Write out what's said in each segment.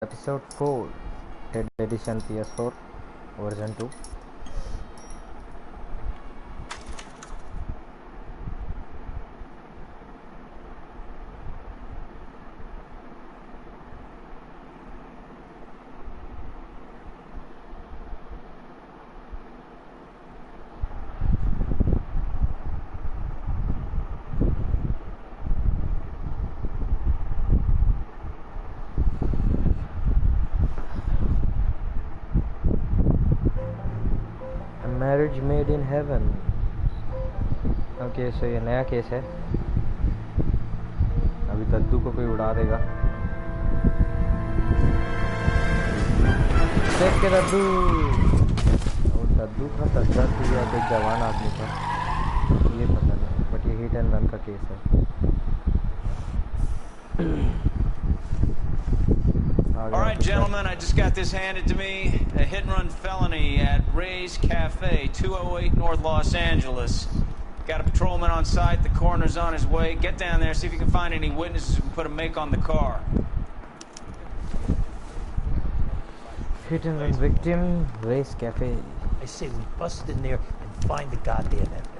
Episode 4, Dead Edition PS4 version 2. Marriage made in heaven. Okay, so ये नया case है. अभी दद्दू को कोई उड़ा देगा. देख के दद्दू. और दद्दू का दद्दा थी या एक जवान आदमी था, ये पता नहीं, बट ये हिट एंड रन का केस है. All right, gentlemen, I just got this handed to me. A hit-and-run felony at Ray's Cafe, 208 North Los Angeles. Got a patrolman on site. The coroner's on his way. Get down there, see if you can find any witnesses who can put a make on the car. Hit-and-run victim, Ray's Cafe. I say we bust in there and find the goddamn evidence.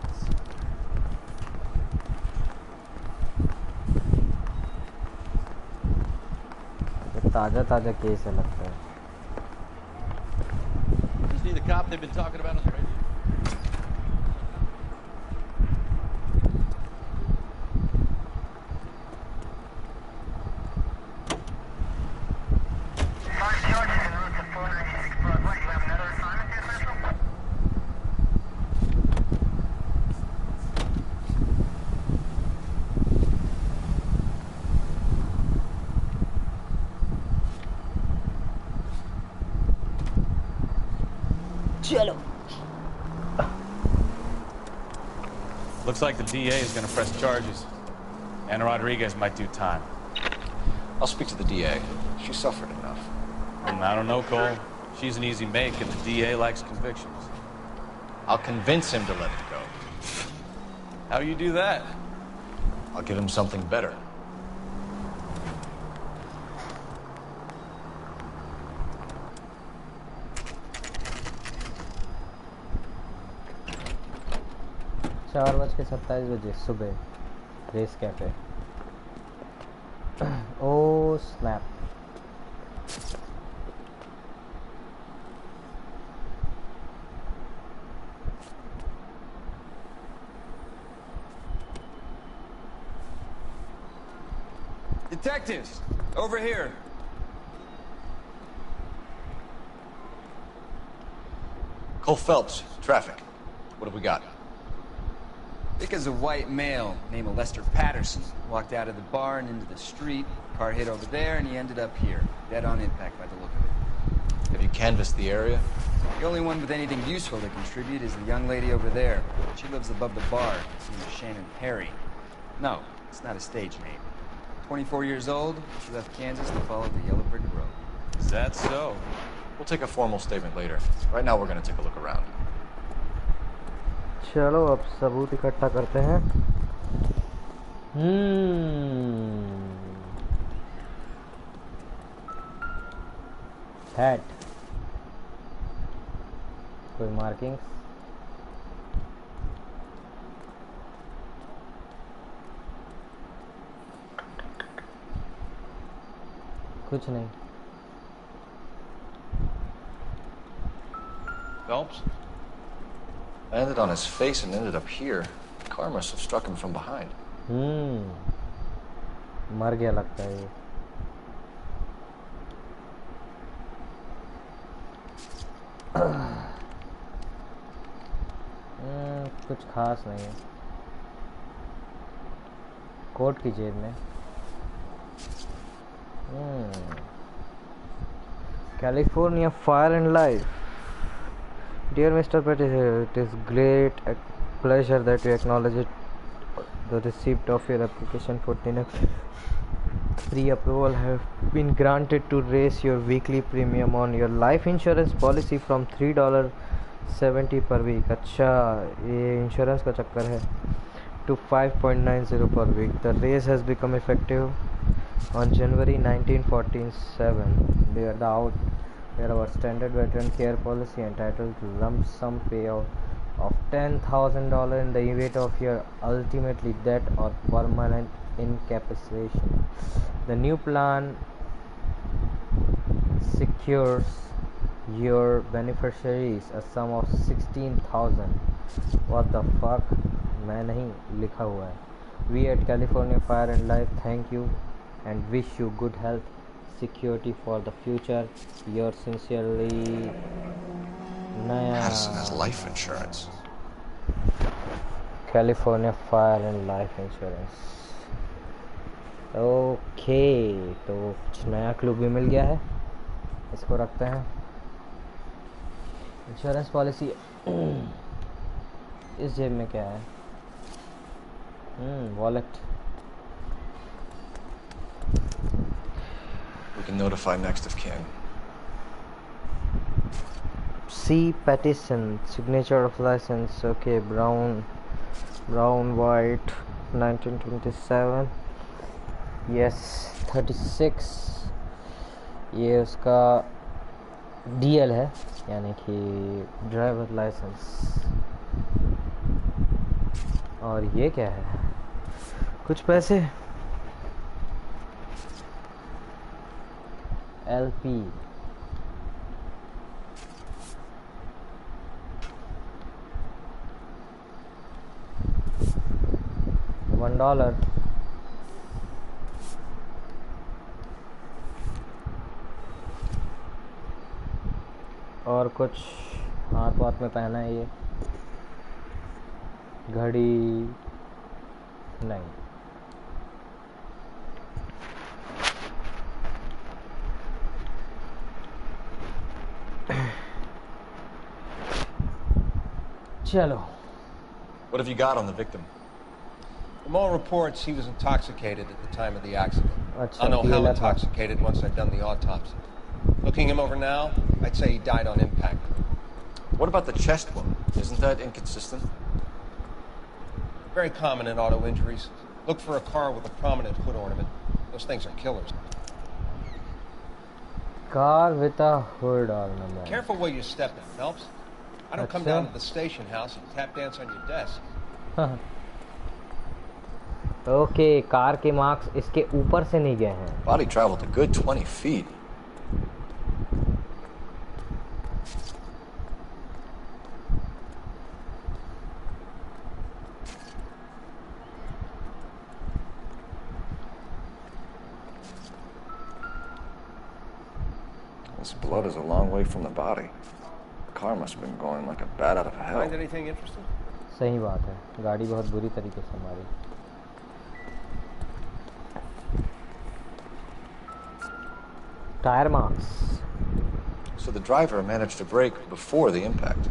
ताजा case है लगता है. Is he the cop they've been talking about on the radio? Looks like the DA is going to press charges. Anna Rodriguez might do time. I'll speak to the DA. She suffered enough. I don't know, Cole. She's an easy make, and the DA likes convictions. I'll convince him to let it go. How you do that? I'll give him something better. चार बज के 27 बजे सुबह, race cafe. Oh snap. Detectives, over here. Cole Phelps, traffic. What have we got? Because a white male named Lester Patterson walked out of the bar and into the street. Car hit over there, and he ended up here, dead on impact by the look of it. Have you canvassed the area? The only one with anything useful to contribute is the young lady over there. She lives above the bar. Her name is Shannon Perry. No, it's not a stage name. 24 years old, she left Kansas to follow the yellow brick road. Is that so? We'll take a formal statement later. Right now, we're going to take a look around. चलो अब सबूत इकट्ठा करते हैं. Hat, कोई markings? कुछ नहीं. Phelps? Landed on his face and ended up here. The car must have struck him from behind. मर गया लगता है ये. कुछ खास नहीं है. कोट की जेब में. California Fire and Life. Dear Mr. Petty, it is great pleasure that you acknowledge the receipt of your application for pre-approval have been granted to raise your weekly premium on your life insurance policy from $3.70 per week. अच्छा, ये insurance का चक्कर है. to 5.90 per week. The raise has become effective On January 1947, where our standard veteran care policy entitled to lump sum payout of $10,000 in the event of your ultimately death or permanent incapacitation. The new plan secures your beneficiaries a sum of 16,000. What the fuck? मैं नहीं लिखा हुआ है. We at California Fire and Life thank you and wish you good health, security for the future. Yours sincerely, Madison has Naya. life insurance. California Fire and Life Insurance. Okay, तो कुछ नया clue भी मिल गया है. इसको रखते हैं. Insurance policy. इस जेब में क्या है? Wallet. We can notify next of kin. C. Petition. Signature of license. Okay, Brown, White, 1927. Yes, 36. ये उसका DL है, यानी कि ड्राइवर लाइसेंस. और ये क्या है? कुछ पैसे. LP. $1. और कुछ हाथ वाथ में पहना है ये. घड़ी नहीं. चलो. What have you got on the victim? From all reports, he was intoxicated at the time of the accident. अच्छा, I'll know how DL था. intoxicated once I've done the autopsy. Looking him over now, I'd say he died on impact. What about the chest wound? Isn't that inconsistent? Very common in auto injuries. Look for a car with a prominent hood ornament. Those things are killers. car with a hood ornament. Careful where you step in, Phelps. I don't come अच्छा. down to the station house and tap dance on your desk. Okay, car के marks इसके ऊपर से नहीं गए हैं. Body traveled a good 20 feet. This blood is a long way from the body. The car must have been going like a bat out of hell. Find anything interesting? सही बात है, गाड़ी बहुत बुरी तरीके से मारी. Tyre marks. So the driver managed to brake before the impact.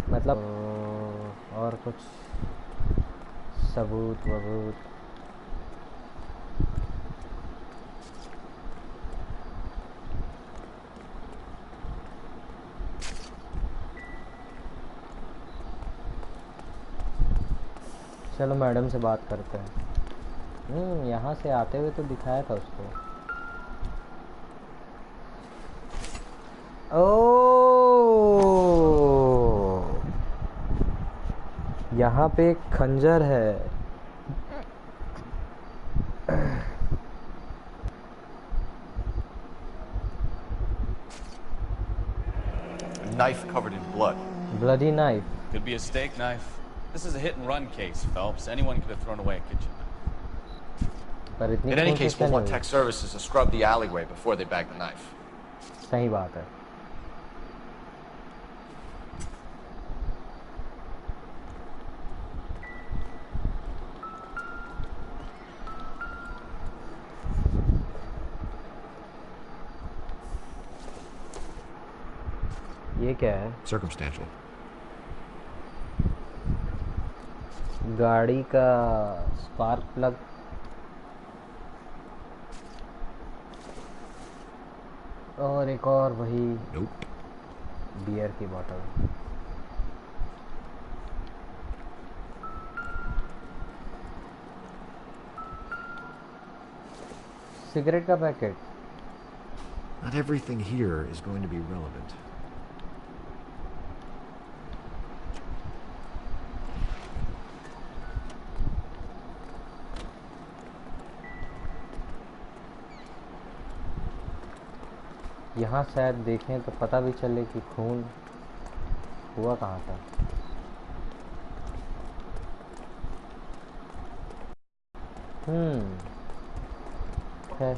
मतलब और कुछ सबूत वबूत. चलो मैडम से बात करते हैं. यहाँ से आते हुए तो दिखाया था उसको. ओ, यहाँ पे एक खंजर है. A knife covered in blood. Bloody knife. Could be a steak knife. This is a hit and run case, Phelps. Anyone could have thrown away a kitchen knife. पर इतनी In any खून case, किसने we'll want नहीं tech services to scrub the alleyway before they bag the knife. हुई? सही बात है. ये क्या है? Circumstantial. गाड़ी का स्पार्क प्लग. और एक और वही Nope. बियर की बोतल. सिगरेट का packet. Not everything here is going to be relevant. यहाँ शायद देखें तो पता भी चले कि खून हुआ कहाँ था. है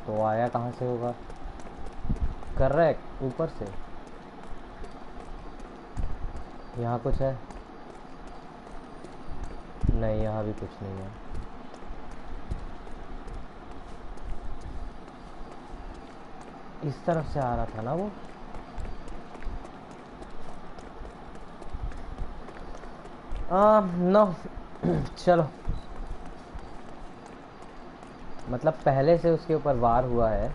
तो आया कहाँ से होगा. करेक्ट, ऊपर से. यहाँ कुछ है? नहीं, यहाँ भी कुछ नहीं है. इस तरफ से आ रहा था ना वो. नो. चलो, मतलब पहले से उसके ऊपर वार हुआ है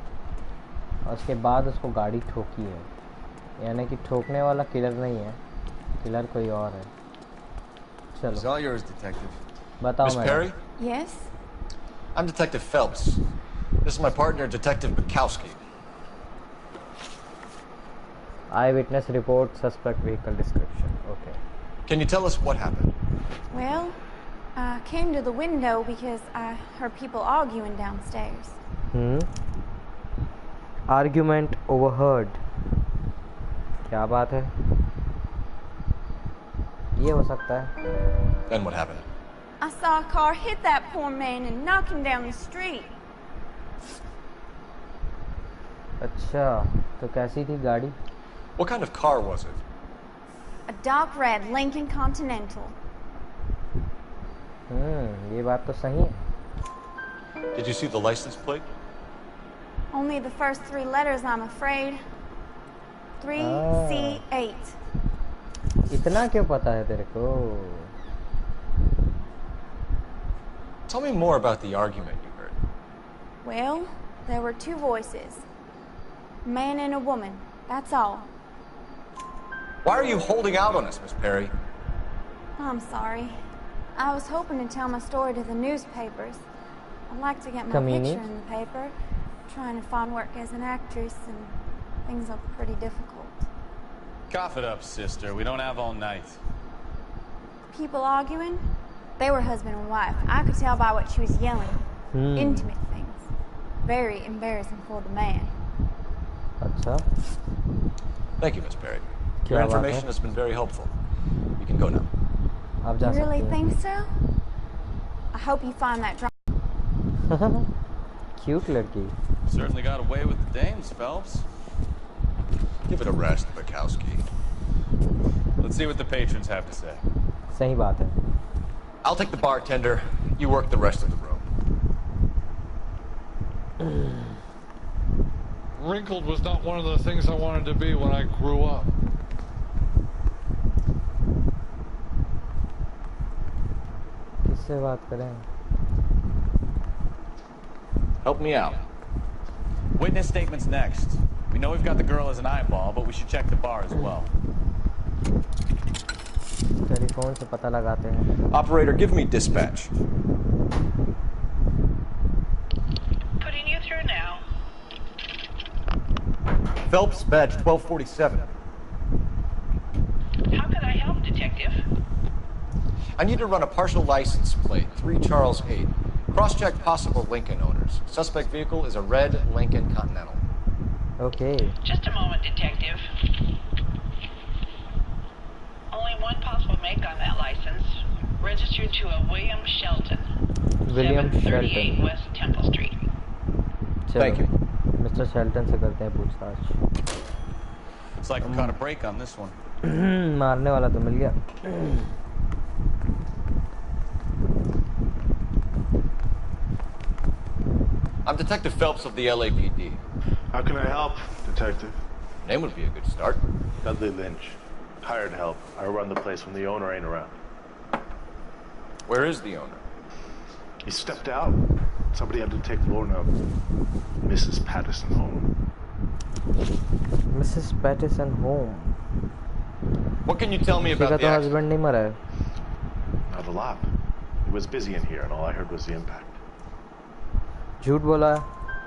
और उसके बाद उसको गाड़ी ठोकी है. यानी कि ठोकने वाला किलर नहीं है, किलर कोई और है. It's चलो all yours, detective. बताओ. Miss Perry? Yes? I'm Detective Phelps. This is my partner, Detective Bukowski. Eyewitness report, suspect vehicle description. Okay. Can you tell us what happened? Well, I came to the window because I heard people arguing downstairs. Argument overheard. क्या बात है? ये हो सकता है. Then what happened? I saw a car hit that poor man and knock him down the street. अच्छा, तो कैसी थी गाड़ी? What kind of car was it? A dark red Lincoln Continental. ये बात तो सही है. Did you see the license plate? Only the first three letters, I'm afraid. 3C8. इतना क्यों पता है तेरे को? Tell me more about the argument you heard. Well, there were two voices. A man and a woman. That's all. Why are you holding out on us, Miss Perry? I'm sorry. I was hoping to tell my story to the newspapers. I'd like to get my Convenient. picture in the paper. Trying to find work as an actress, and things are pretty difficult. Cough it up, sister. We don't have all night. People arguing? They were husband and wife. I could tell by what she was yelling. Intimate things. Very embarrassing for the man. अच्छा. Thank you, Miss Perry. क्या Your बात है? information has been very helpful. You can go now. आप You जा really सकते think so? I hope you find that drunk. हैं. Cute लड़की. Certainly got away with the dames, Phelps. Give it a rest, Bukowski. Let's see what the patrons have to say. सही बात है. I'll take the bartender. You work the rest of the room. Wrinkled was not one of the things I wanted to be when I grew up. किससे बात करें? Help me out. Witness statements next. We know we've got the girl as an eyeball, but we should check the bar as well. Telephone से पता लगाते हैं. Operator, give me dispatch. Putting you through now. Phelps, badge 1247. How can I help, Detective? I need to run a partial license plate, 3 Charles 8. Cross-check possible Lincoln owners. Suspect vehicle is a red Lincoln Continental. Okay. Just a moment, Detective. Only one possible make on that license. Registered to a William Shelton. William 738 Shelton. West Temple Street. चलो. Thank you. Mister Shelton से करते हैं पूछताछ. Looks like we caught a break on this one. मारने वाला तो मिल गया. I'm Detective Phelps of the LAPD. How can I help, Detective? Name would be a good start. Dudley Lynch. Hired help. I run the place when the owner ain't around. Where is the owner? He stepped out. Somebody had to take Lorna, Mrs. Patterson home. Mrs. Patterson home. What can you tell me किसी का about the तो accident? Husband नहीं मरा है. Not a lot. It was busy in here, and all I heard was the impact. झूठ बोला है.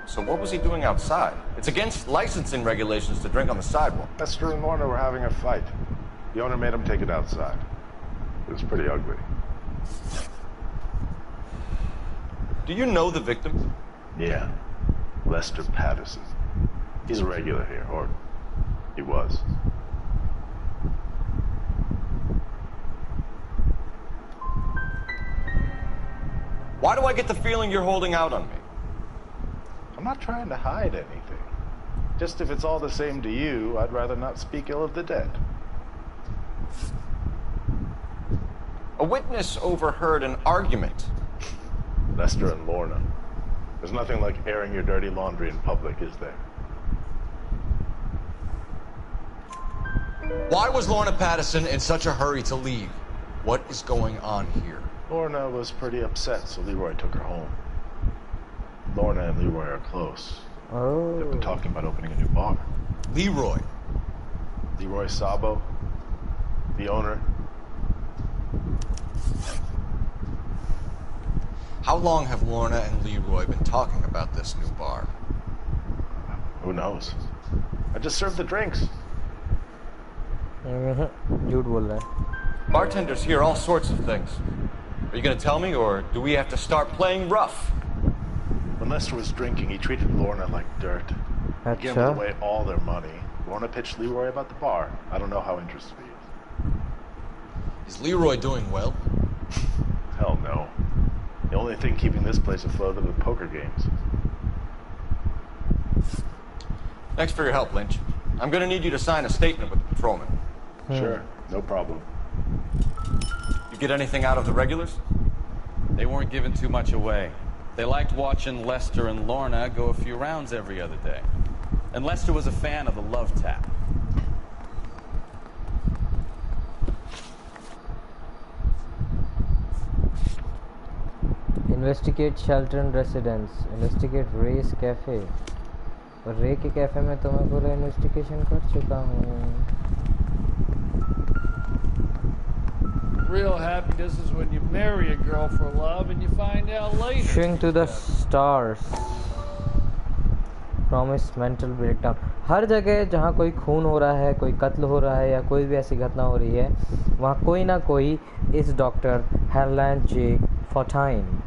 So what was he doing outside? It's against licensing regulations to drink on the sidewalk. Lester and Lorna were having a fight. The owner made him take it outside. It was pretty ugly. Do you know the victim? Yeah. Lester Patterson. He's a regular here, or he was. Why do I get the feeling you're holding out on me? I'm not trying to hide anything. Just if it's all the same to you, I'd rather not speak ill of the dead. A witness overheard an argument. Lester and Lorna. There's nothing like airing your dirty laundry in public, is there? Why was Lorna Patterson in such a hurry to leave? What is going on here? Lorna was pretty upset, so Leroy took her home. Lorna and Leroy are close. Oh. They've been talking about opening a new bar. Leroy? Leroy Sabo, the owner. How long have Lorna and Leroy been talking about this new bar? Who knows? I just served the drinks. झूठ बोल रहा है. Bartenders hear all sorts of things. Are you going to tell me, or do we have to start playing rough? When Lester was drinking, he treated Lorna like dirt. He gave away all their money. Lorna pitched Leroy about the bar. I don't know how interested he is. Is Leroy doing well? Hell no. The only thing keeping this place afloat are the poker games. Thanks for your help, Lynch. I'm going to need you to sign a statement with the patrolman. Sure, no problem. You get anything out of the regulars? They weren't giving too much away. They liked watching Lester and Lorna go a few rounds every other day. And Lester was a fan of the love tap. Investigate Shelton residence. Investigate Ray's cafe. और रे के cafe में तो मैं पूरा investigation कर चुका हूँ. Real happiness is when you marry a girl for love and you find out later. Swing to the stars. Promise mental breakdown. हर जगह जहाँ कोई खून हो रहा है, कोई कत्ल हो रहा है या कोई भी ऐसी घटना हो रही है, वहाँ कोई ना कोई इस डॉक्टर हेरलैंड जे फोर्टाइन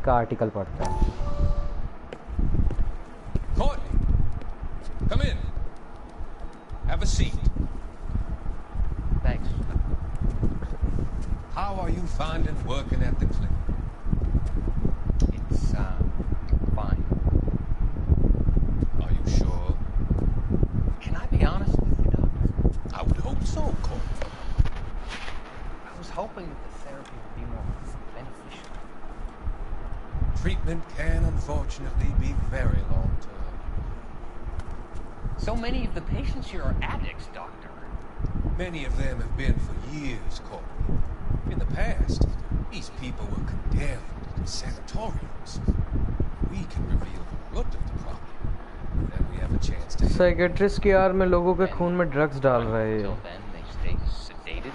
का आर्टिकल पढ़ता है. Courtney, come in. Have a seat. Thanks. How are you finding working at the clinic? It's, fine. Are you sure? Can I be honest with you, Doctor? I would hope so, Courtney. I was hoping that the therapy would be more beneficial. Treatment can unfortunately be very long-term. So many of the patients here are addicts, Doctor. Many of them have been for years, Courtney. In the past, these people were condemned to sanatoriums. We can reveal the root of the problem. Then we have a chance to... psychiatrist की आड़ में लोगों के खून में drugs डाल रहे हैं. Until then, they stay sedated.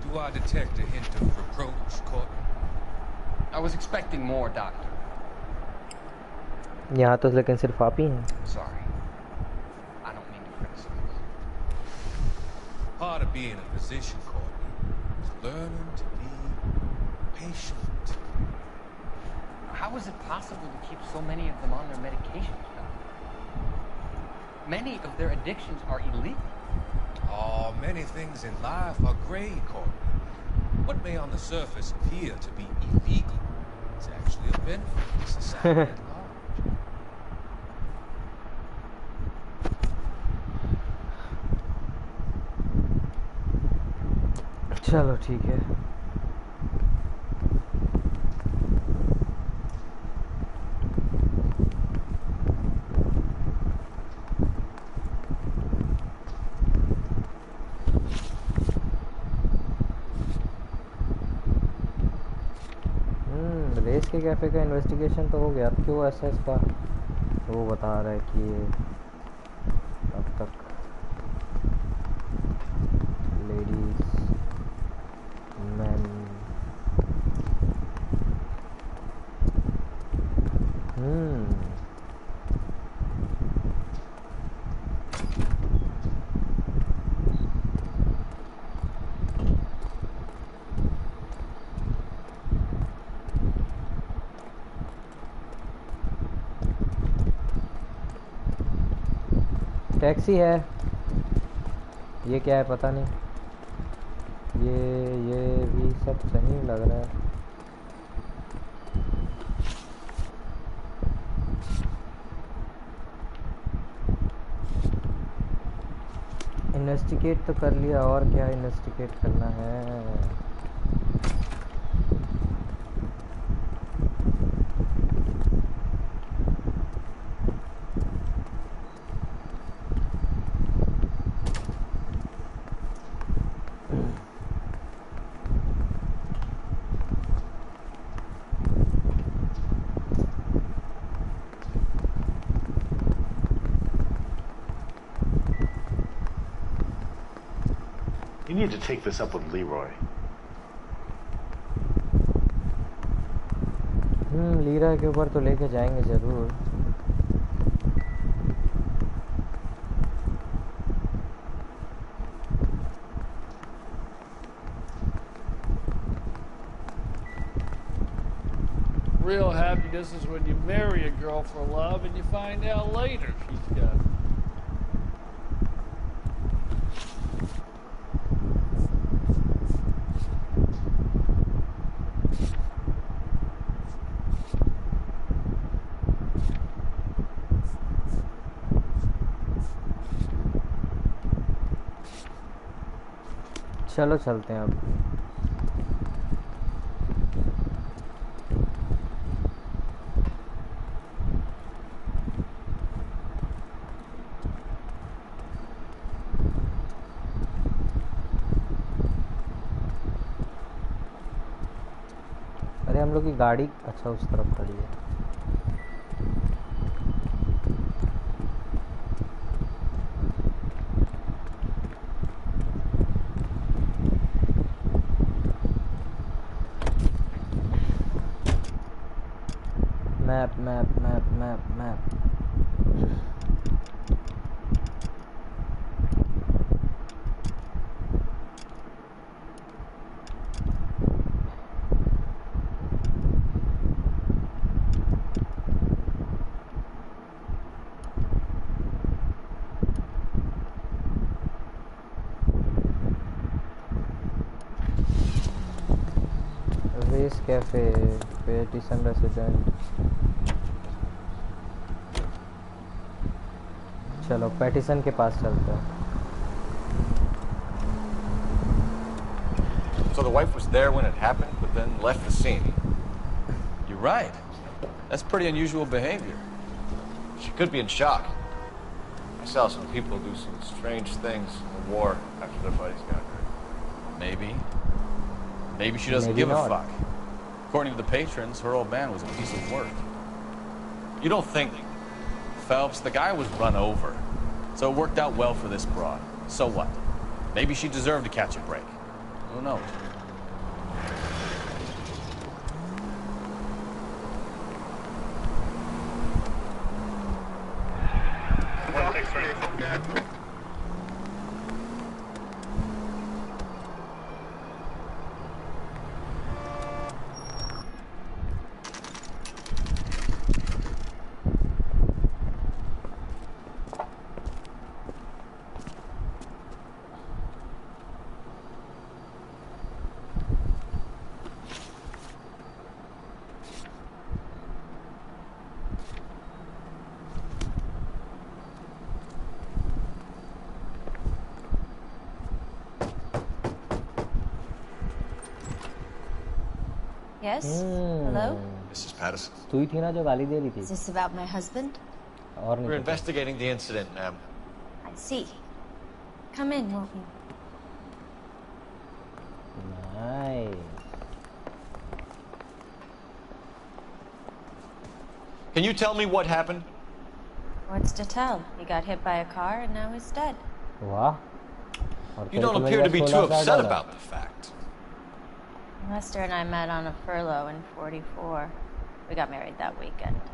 Do I detect a hint of reproach, Courtney? I was expecting more, Doctor. यहाँ तो लेकिन सिर्फ आप ही हैं. Sorry. I don't mean to criticize. Part of being a physician, Courtney, is learning to be patient. How is it possible to keep so many of them on their medications, Doctor? Many of their addictions are illegal. Oh, many things in life are gray, Courtney. What may on the surface appear to be illegal is actually a benefit to society at large. चलो ठीक है. Race के cafe का investigation तो हो गया. अब क्यों ऐसा इसका वो बता रहा है कि अब तक लेडीज men टैक्सी है, ये क्या है पता नहीं। ये भी सब सही लग रहा है। इन्वेस्टिगेट तो कर लिया, और क्या इन्वेस्टिगेट करना है। You need to take this up with Leroy. Lira के ऊपर तो लेके जाएंगे जरूर। Real happiness is when you marry a girl for love and you find out later she's got it. चलो चलते हैं अब। अरे हम लोग की गाड़ी अच्छा उस तरफ खड़ी है। Map. Race cafe, Pattison resident. चलो पैटिसन के पास चलते हैं। So the wife was there when it happened, but then left the scene. You're right. That's pretty unusual behavior. She could be in shock. I saw some people do some strange things in the war after their buddies got hurt. Maybe. Maybe she doesn't give a fuck. According to the patrons, her old man was a piece of work. You don't think... Phelps, the guy was run over. So it worked out well for this broad. So what? Maybe she deserved to catch a break. Who knows? Yes? Hello? Mrs. Patterson. तू ही थी ना जो गाली दे रही थी? Is this about my husband? और नहीं। We're investigating the incident, ma'am. I see. Come in, won't you? Nice. Can you tell me what happened? What's to tell? He got hit by a car and now he's dead. वाह। You don't appear to be too upset about the fact. Lester and I met on a furlough in '44. We got married that weekend.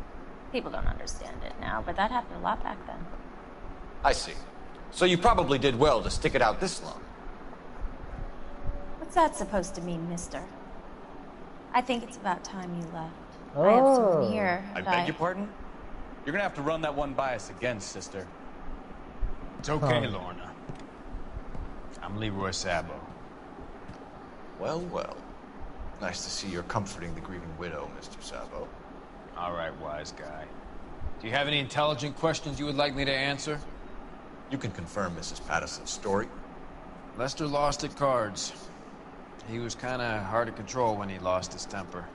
People don't understand it now, but that happened a lot back then. I see. So you probably did well to stick it out this long. What's that supposed to mean, mister? I think it's about time you left. I have someone here. I beg your pardon? You're gonna have to run that one by us again, sister. It's okay, Lorna. I'm Leroy Sabo. Well, well. Nice to see you're comforting the grieving widow, Mr. Sabo. All right, wise guy. Do you have any intelligent questions you would like me to answer? You can confirm Mrs. Patterson's story. Lester lost at cards. He was kind of hard to control when he lost his temper.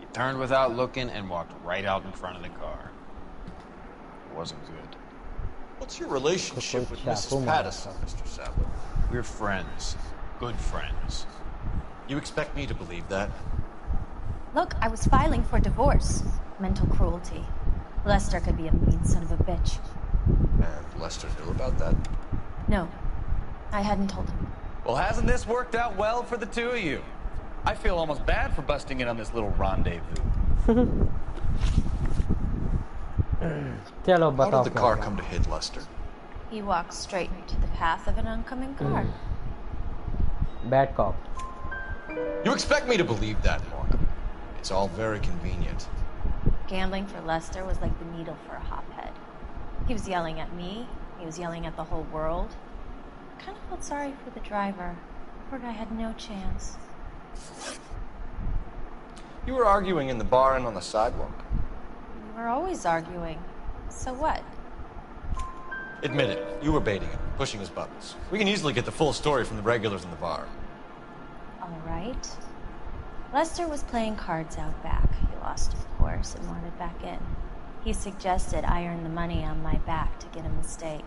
He turned without looking and walked right out in front of the car. It wasn't good. What's your relationship with Mrs. Patterson, Mr. Sabo? We're friends. Good friends. You expect me to believe that? Look, I was filing for divorce. Mental cruelty. Lester could be a mean son of a bitch. And Lester knew about that? No, I hadn't told him. Well, hasn't this worked out well for the two of you? I feel almost bad for busting in on this little rendezvous. How did the car come to hit Lester? He walked straight into the path of an oncoming car. Bad cop. You expect me to believe that, Morgan? It's all very convenient. Gambling for Lester was like the needle for a hophead. He was yelling at me. He was yelling at the whole world. I kind of felt sorry for the driver. Poor guy had no chance. You were arguing in the bar and on the sidewalk. We were always arguing. So what? Admit it. You were baiting him, pushing his buttons. We can easily get the full story from the regulars in the bar. All right. Lester was playing cards out back. He lost, of course, and wanted back in. He suggested I earn the money on my back to get a mistake.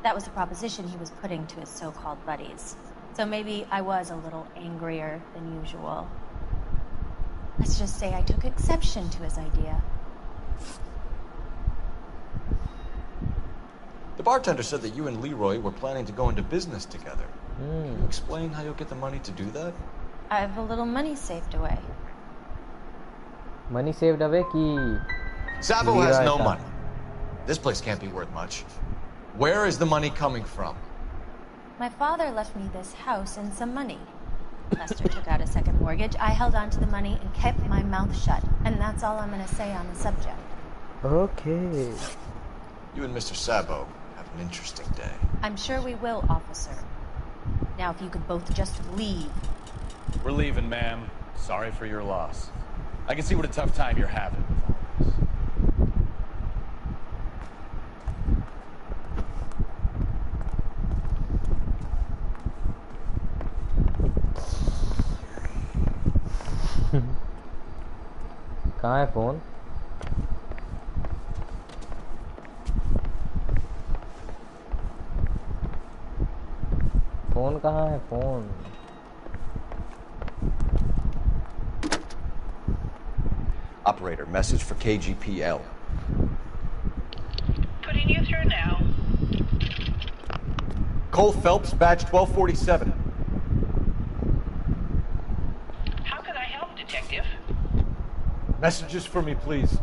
That was the proposition he was putting to his so-called buddies. So maybe I was a little angrier than usual. Let's just say I took exception to his idea. The bartender said that you and Leroy were planning to go into business together. Can you explain how you'll get the money to do that? I have a little money saved away. Money saved away ki Sabo has no money. This place can't be worth much. Where is the money coming from? My father left me this house and some money. Lester took out a second mortgage. I held on to the money and kept my mouth shut. And that's all I'm going to say on the subject. Okay. You and Mr. Sabo have an interesting day. I'm sure we will, officer. Now, if you could both just leave. We're leaving, ma'am. Sorry for your loss. I can see what a tough time you're having with all this. कहाँ है phone? Phone कहाँ है phone? Operator, message for KGPL. Putting you through now. Cole Phelps, badge 1247. How can I help, Detective? Messages for me, please.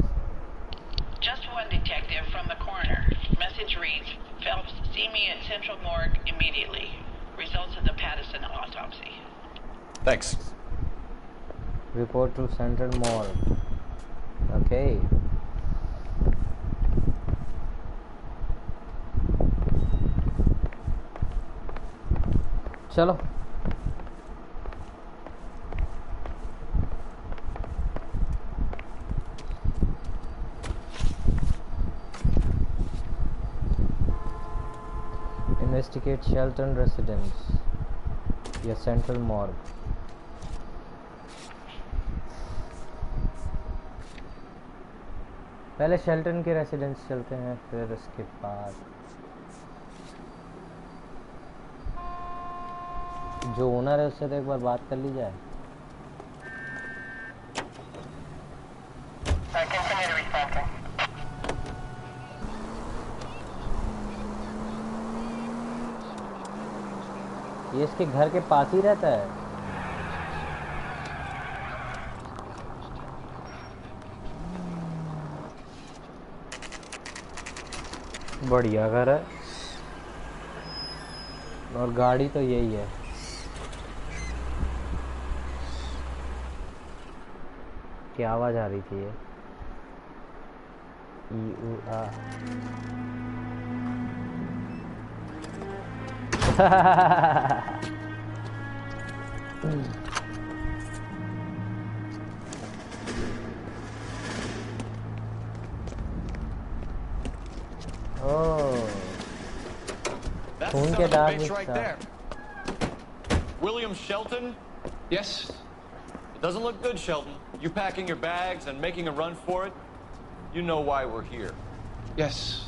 Just one detective from the coroner. Message reads, Phelps, see me at Central Morgue immediately. Results of the Patterson autopsy. Thanks. Report to Central Morgue. Okay. चलो. Investigate Shelton residence या Central Morgue. पहले Shelton के residence चलते हैं, फिर उसके बाद जो ओनर है उससे तो एक बार बात कर ली जाए. ये इसके घर के पास ही रहता है. बढ़िया घर है और गाड़ी तो यही है. क्या आवाज आ रही थी ये? That's the son of a bitch right there. William Shelton? Yes? It doesn't look good, Shelton. You packing your bags and making a run for it? You know why we're here. Yes.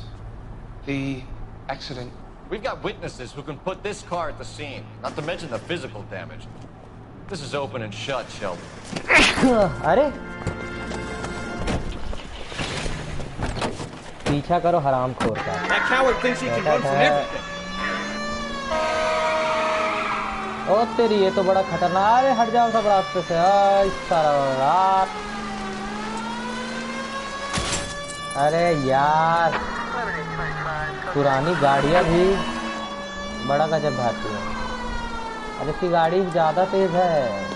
The accident. We've got witnesses who can put this car at the scene, not to mention the physical damage. This is open and shut, Shelton. अरे पीछा करो हरामखोर का. That coward thinks he can run from everything. ओ तेरी ये तो बड़ा खतरनाक. अरे हट जाओ सब रास्ते से. सारा रात. अरे यार पुरानी गाड़ियाँ भी बड़ा गजब भाती है. अरे इसकी गाड़ी ज्यादा तेज है.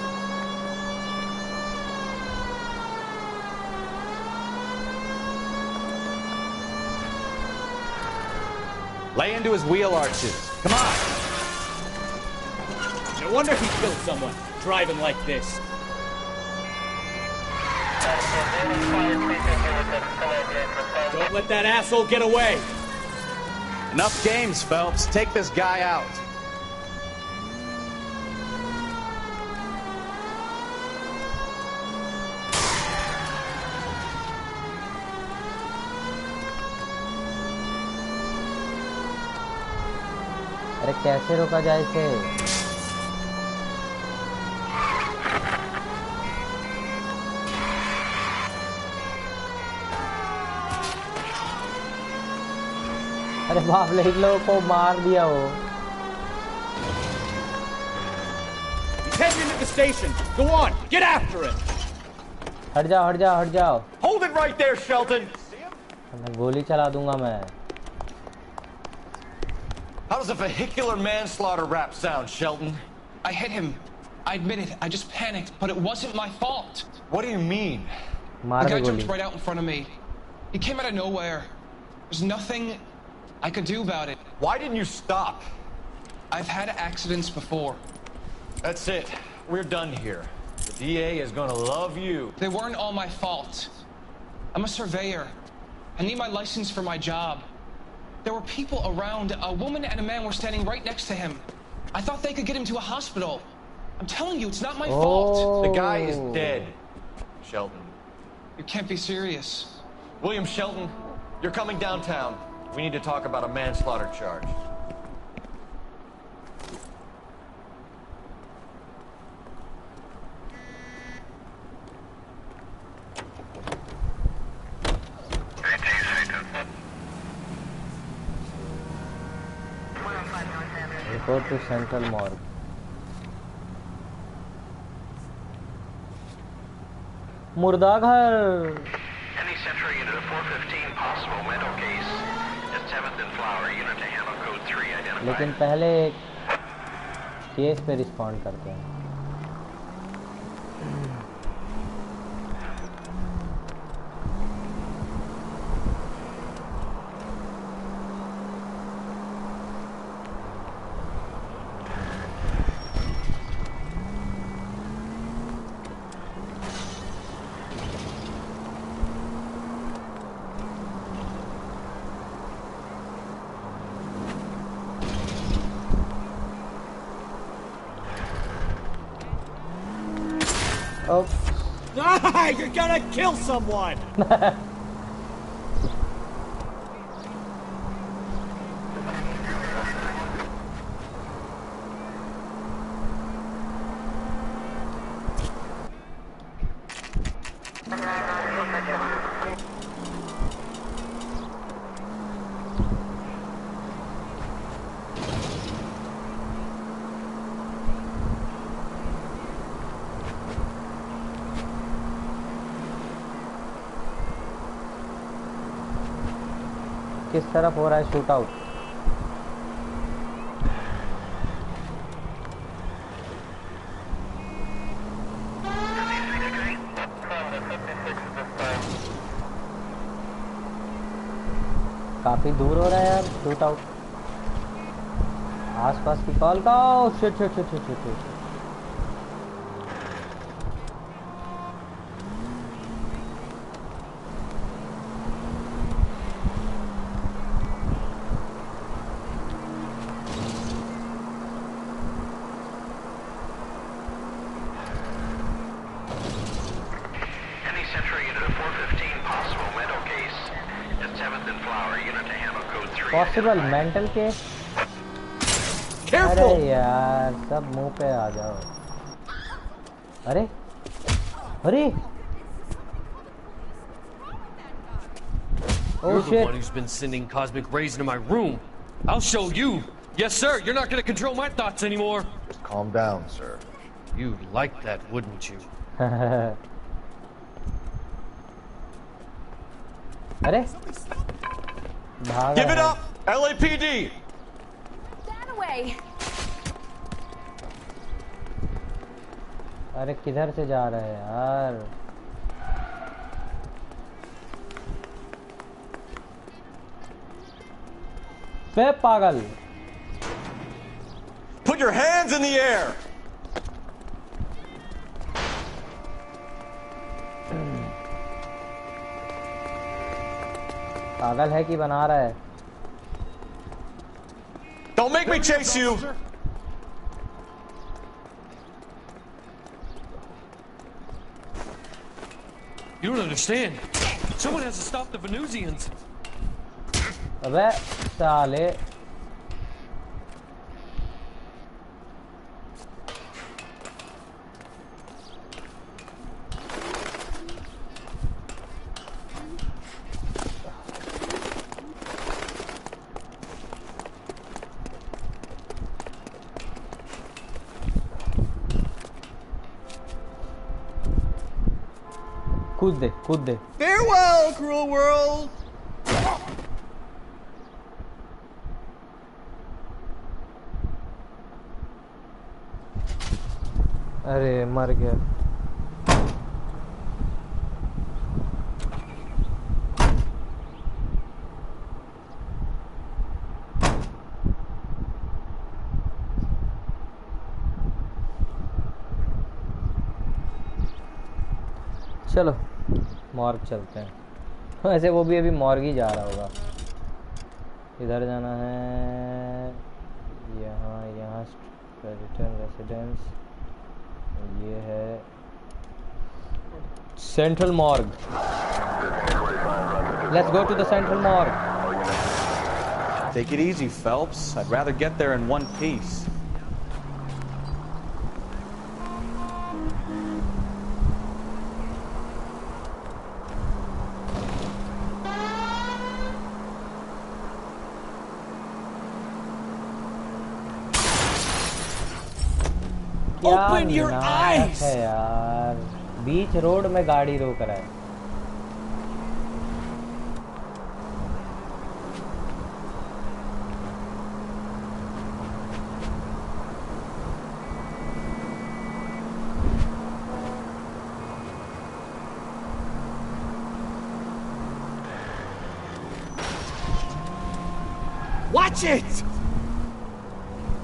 Lay into his wheel arches. Come on. No wonder he killed someone driving like this. Don't let that asshole get away. Enough games, Phelps. Take this guy out. अरे कैसे रोका जाए इसे? अरे बाप रे, इन लोगों को मार दिया वो. He's heading into the station. Go on, get after him. हट जाओ, हट जाओ, हट जाओ. Hold it right there, Shelton. गोली चला दूंगा मैं. How does a vehicular manslaughter rap sound, Shelton? I hit him. I admit it. I just panicked, but it wasn't my fault. What do you mean? The guy jumped right out in front of me. He came out of nowhere. There's nothing I could do about it. Why didn't you stop? I've had accidents before. That's it. We're done here. The DA is gonna love you. They weren't all my fault. I'm a surveyor. I need my license for my job. There were people around. A woman and a man were standing right next to him. I thought they could get him to a hospital. I'm telling you, it's not my fault. The guy is dead, Shelton. You can't be serious. William Shelton, you're coming downtown. We need to talk about a manslaughter charge. Report to Central Morgue. मुर्दा घर. Any Central unit of 415 possible mental case at 7th and Flower unit to handle code 3 identified. लेकिन पहले case पे respond करते हैं. Oh. Ah, you're gonna kill someone! किस तरफ हो रहा है शूट आउट? काफी दूर हो रहा है यार शूट आउट. आसपास की कॉल का shit shit shit shit shit possible mental case अरे यार सब मुंह पे आ जाओ अरे अरे You're the one who's been sending cosmic rays into my room. I'll show you. Yes, sir. You're not going to control my thoughts anymore. Just calm down, sir. You'd like that, wouldn't you? अरे Give it up, LAPD. Stand away. अरे किधर से जा रहे हैं यार बे पागल Put your hands in the air. पागल है कि बना रहा है Don't make me chase you. You don't understand. Someone has to stop the Venusians. अबे साले कूद दे Farewell, cruel world. अरे मर गया चलो मॉर्ग चलते हैं वैसे वो भी अभी मॉर्ग ही जा रहा होगा इधर जाना है यहाँ यहाँ रिटर्न रेसिडेंस ये है central morgue let's go to the central morgue Take it easy, Phelps. I'd rather get there in one piece. Open your eyes! है यार बीच रोड में गाड़ी रोक रहा है Watch it!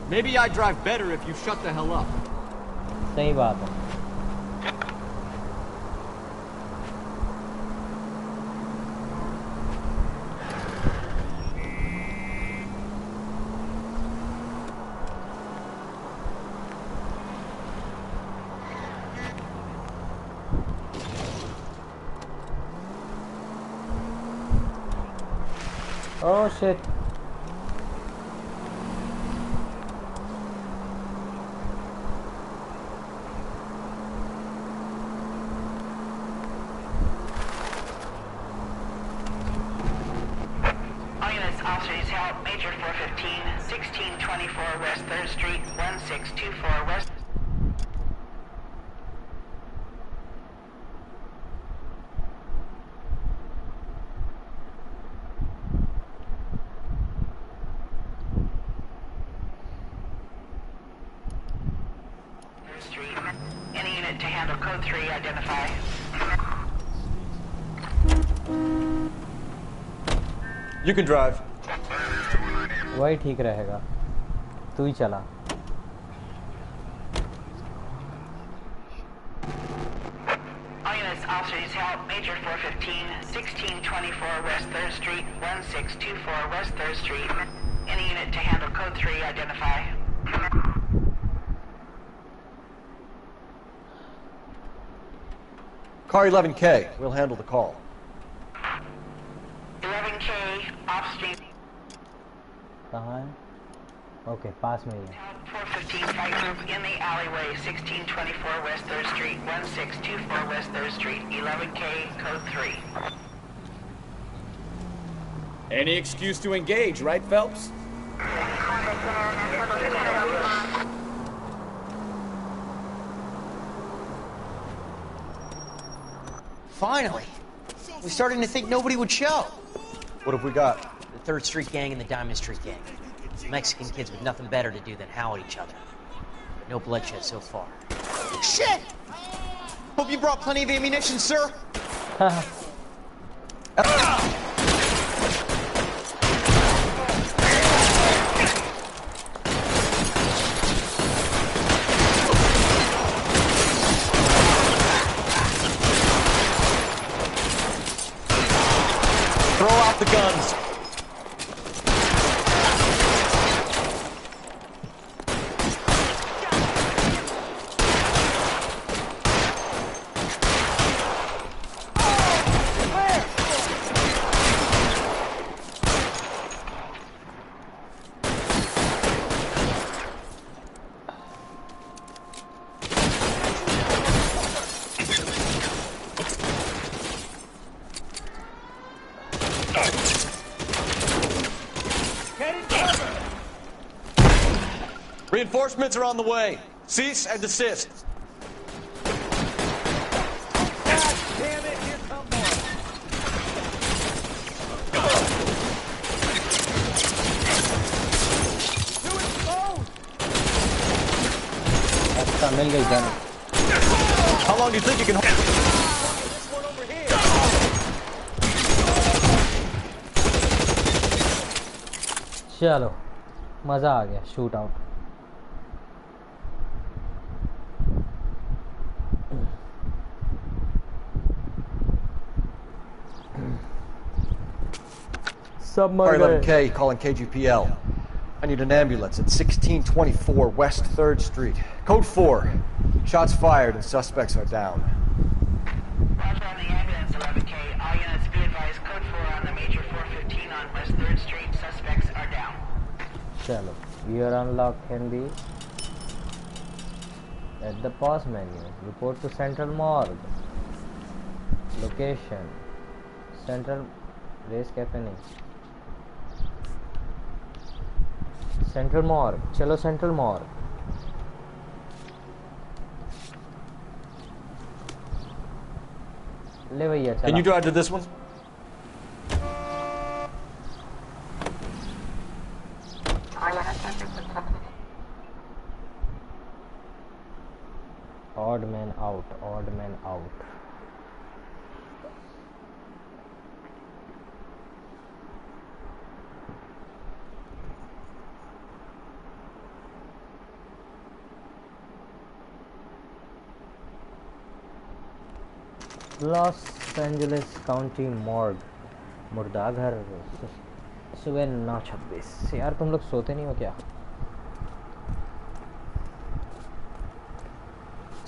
Maybe I'd drive better if you shut the hell up. सही बात है Oh shit Major 415, 1624 West 3rd Street, 1624 West. Street. Any unit to handle code 3, identify. You can drive. वही ठीक रहेगा तू ही चला। All units, officers help. Major 415, 1624 West 3rd Street, 1624 West 3rd Street. Any unit to handle code 3, identify. Car 11K, we'll handle the call. 11K, off street. कहाँ है? Okay, पास में ही है। 415 fight group in the alleyway, 1624 West 3rd Street, 1624 West 3rd Street, 11K, code 3. Any excuse to engage, right, Phelps? Finally! We're starting to think nobody would show. What have we got? The 3rd Street gang and the Diamond Street gang. Mexican kids with nothing better to do than howl at each other. No bloodshed so far. Shit! Hope you brought plenty of ammunition, sir. Throw out the guns. Reinforcements are on the way. Cease and desist. God damn it, here come more. Do it slow. अच्छा मिल गई जान। How long do you think you can hold? This one over here. चलो मजा आ गया shoot out. R11K calling KGPL. I need an ambulance at 1624 West 3rd Street. Code 4. Shots fired and suspects are down. Roger on the ambulance, 11K. All units be advised, code 4 on the major 415 on West 3rd Street. Suspects are down. चलो, your unlock can be at the pause menu. Report to Central Morgue. Location Central Race Cafe नहीं, Central Morgue. चलो Central Morgue. ले भैया चला. Can you drive to this one? Odd man out. Odd man out. Los Angeles county morgue, मुर्दा घर, सुबह 9:26। यार तुम लोग सोते नहीं हो क्या?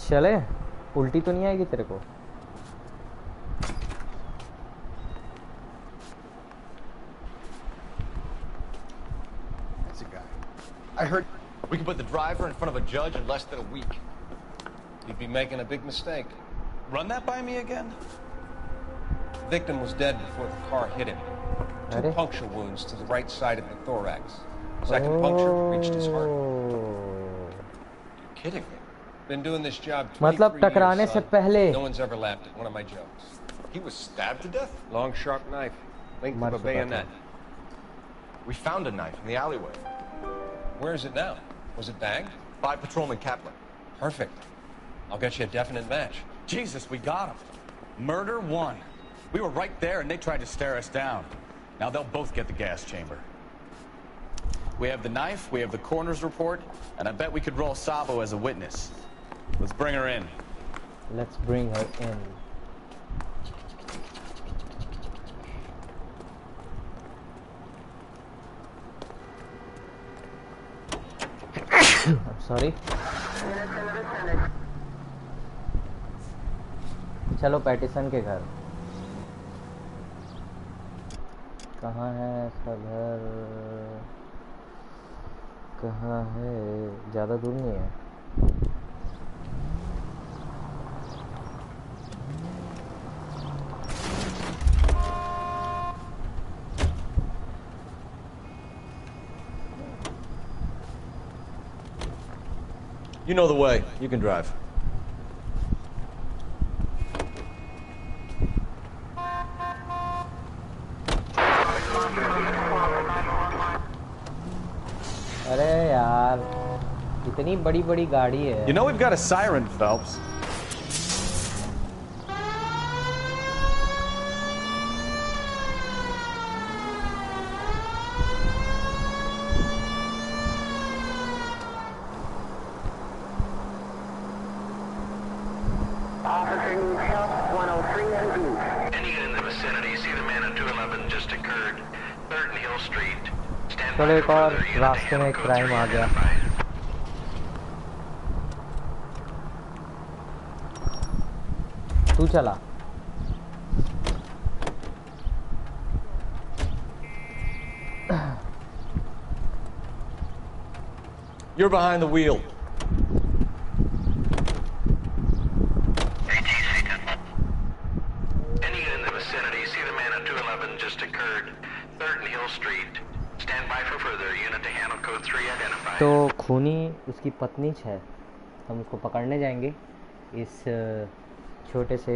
चले, उल्टी तो नहीं आएगी तेरे को? That's a guy. I heard we could put the driver in front of a judge in less than a week. You'd be making a big mistake. Run that by me again? The victim was dead before the car hit him. 2 puncture wounds to the right side of the thorax. Second puncture reached his heart. You're kidding me. Been doing this job 23 मतलब टकराने से पहले No one's ever laughed at one of my jokes. He was stabbed to death? Long, sharp knife. Length of a bayonet. We found a knife in the alleyway. Where is it now? Was it bagged? By Patrolman Kaplan. Perfect. I'll get you a definite match. Jesus, we got him. Murder 1. We were right there and they tried to stare us down. Now they'll both get the gas chamber. We have the knife, we have the coroner's report, and I bet we could roll Sabo as a witness. Let's bring her in. Let's bring her in. I'm sorry. चलो Pattison के घर. कहाँ है इसका घर? कहाँ है? ज़्यादा दूर नहीं है. You know the way. You can drive. अरे यार, इतनी बड़ी गाड़ी है. You know we've got a siren, Phelps. चलो एक और रास्ते में क्राइम आ गया. तू चला. You're behind the wheel. Any unit in the vicinity, see the man at 211 just occurred. 3rd and Hill Street. Stand by for further. Unit to handle code 3 identified. तो खूनी उसकी पत्नी है. हम उसको पकड़ने जाएंगे इस छोटे से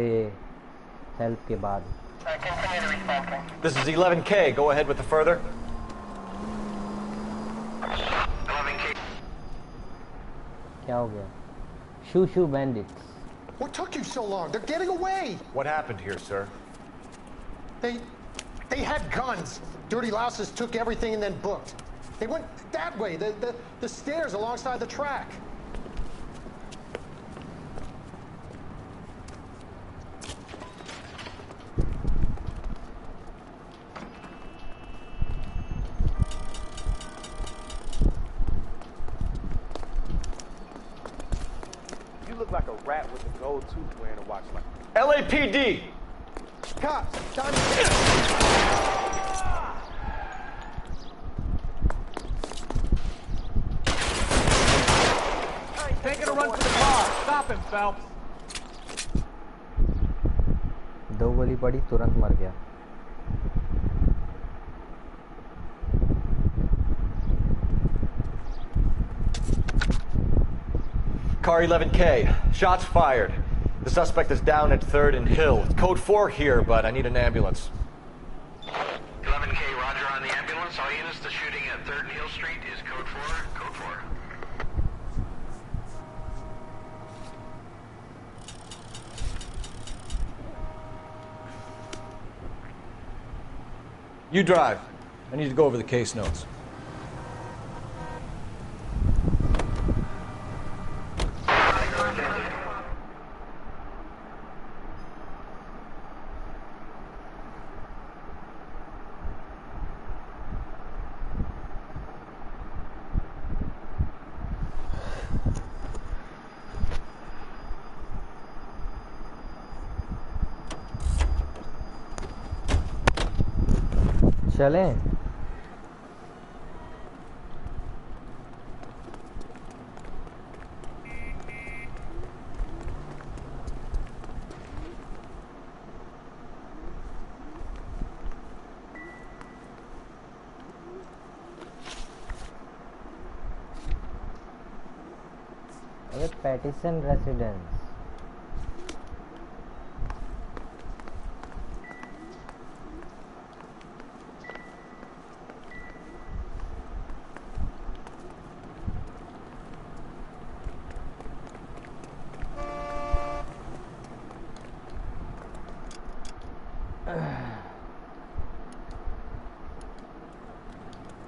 हेल्प के बाद. This is 11K. Go ahead with the further. 11K. क्या हो गया? Shoo bandits. What took you so long? They're getting away. What happened here, sir? They had guns. Dirty louses took everything and then booked. They went that way, the stairs alongside the track. You look like a rat with a gold tooth wearing a watch like LAPD! Cops, time Taking a run for the car. Stop him, Phelps. दो गोली पड़ी, तुरंत मर गया. Car 11K. Shots fired. The suspect is down at 3rd and Hill. It's code 4 here, but I need an ambulance. 11K, roger on the ambulance. All units, the shooting at 3rd and Hill Street is code 4. Code 4. You drive. I need to go over the case notes. चलें. अरे Pattinson residence.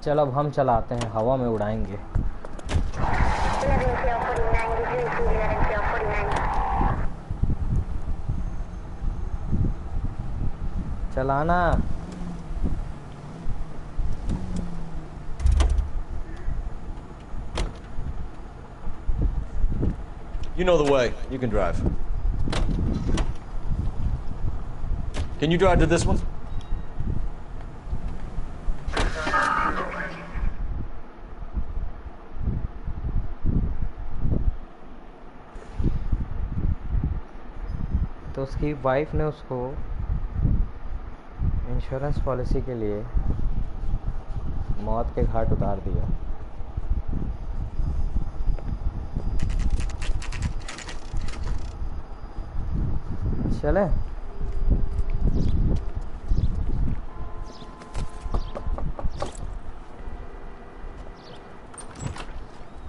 चलो अब हम चलाते हैं, हवा में उड़ाएंगे। चलाना। You know the way. You can drive. Can you drive to this one? तो उसकी वाइफ ने उसको इंश्योरेंस पॉलिसी के लिए मौत के घाट उतार दिया। चले।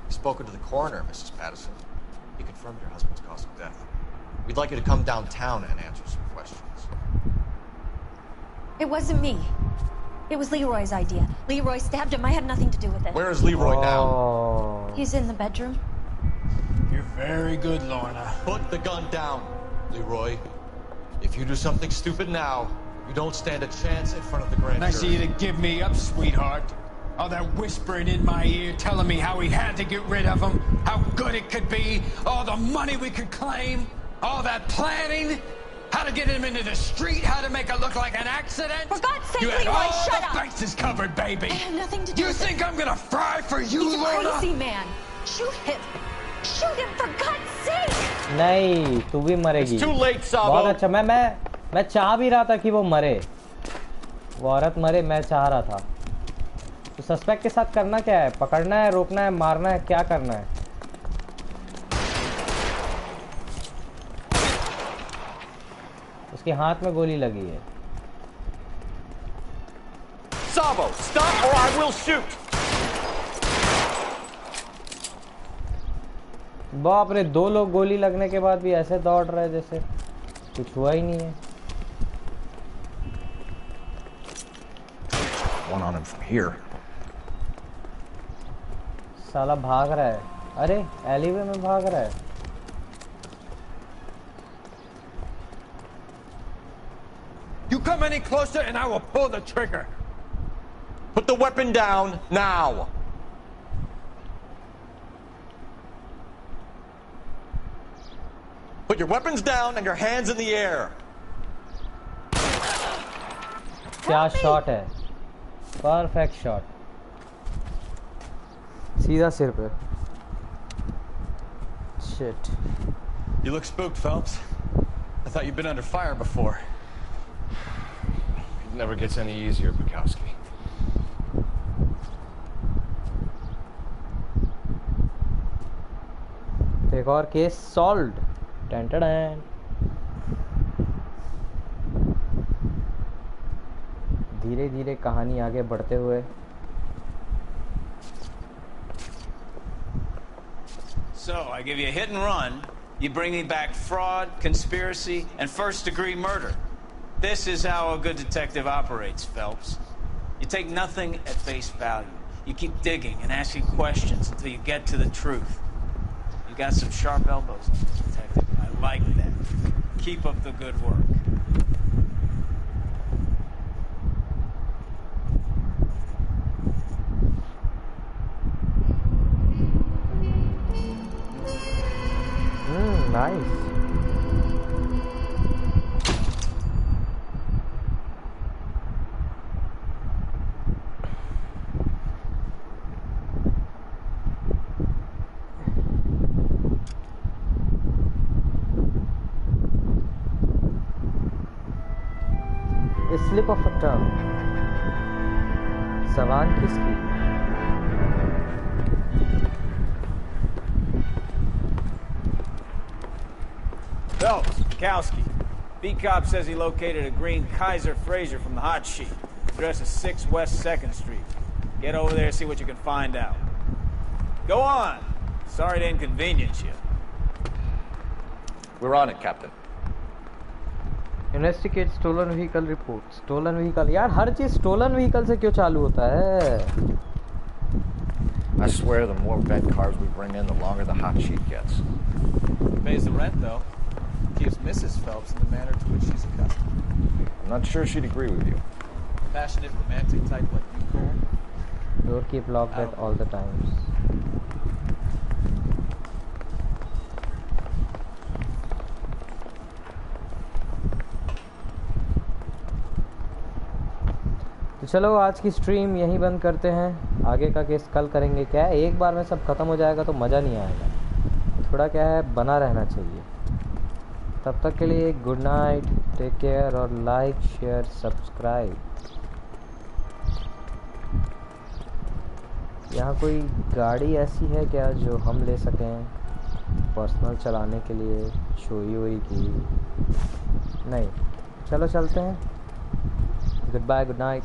Spoken to the coroner, Mrs. Patterson. He confirmed your husband's cause of death. We'd like you to come downtown and answer some questions. It wasn't me. It was Leroy's idea. Leroy stabbed him. I had nothing to do with it. Where is Leroy now? He's in the bedroom. You're very good, Lorna. Put the gun down, Leroy. If you do something stupid now, you don't stand a chance in front of the grand jury. Nice of you to give me up, sweetheart. All that whispering in my ear telling me how we had to get rid of him, how good it could be, all the money we could claim, all that planning, how to get him into the street, how to make it look like an accident. For God's sake, you had Leroy, all shut the up! bases covered, baby. I had nothing to do You with think it. I'm gonna fry for you, He's a Lorna? crazy man. Shoot him. Shoot him, for God's sake! नहीं, तू भी मरेगी। It's too late, Sabo. बहुत अच्छा। मैं चाह भी रहा था कि वो मरे, वो औरत मरे, मैं चाह रहा था। तो सस्पेक्ट के साथ करना क्या है? पकड़ना है, रोकना है, मारना है, क्या करना है? उसके हाथ में गोली लगी है। Sabo, stop or I will shoot. बाप रे, 2 लोग गोली लगने के बाद भी ऐसे दौड़ रहे जैसे कुछ हुआ ही नहीं है। One on him from here. साला भाग रहा है। अरे एलिवे में भाग रहा है। You come any closer and I will pull the trigger. Put the weapon down now. Put your weapons down and your hands in the air. क्या शॉट है, परफेक्ट शॉट, सीधा सिर पे। Shit. You look spooked, Phelps. I thought you'd been under fire before. It never gets any easier, Bukowski. एक और case solved. Ton. धीरे धीरे कहानी आगे बढ़ते हुए So, I give you a hit and run, you bring me back fraud, conspiracy, and first-degree murder. This is how a good detective operates, Phelps. You take nothing at face value. You keep digging and asking questions until you get to the truth. You got some sharp elbows, detective. I like that. Keep up the good work. Nice. A slip of a tongue. जबान किसकी? Phelps, Bukowski. B-Cop says he located a green Kaiser Fraser from the hot sheet. Address is 6 West 2nd Street. Get over there and see what you can find out. Go on. Sorry to inconvenience you. We're on it, Captain. Investigate stolen vehicle report. Stolen vehicle, यार हर चीज stolen vehicle से क्यों चालू होता है? I swear the more bed cars we bring in, the longer the hot sheet gets. Pays the rent, though. Keeps Mrs. Phelps in the manner to which she's accustomed. I'm not sure she'd agree with you. Passionate, romantic type like you, Cole? Door keep locked at all the times. तो चलो आज की stream यहीं बंद करते हैं। आगे का केस कल करेंगे। क्या है, एक बार में सब ख़त्म हो जाएगा तो मज़ा नहीं आएगा। थोड़ा क्या है, बना रहना चाहिए। तब तक के लिए गुड नाइट, टेक केयर और लाइक शेयर सब्सक्राइब। यहाँ कोई गाड़ी ऐसी है क्या जो हम ले सकें पर्सनल चलाने के लिए? चोरी वोरी की नहीं। चलो चलते हैं। Goodbye, good night.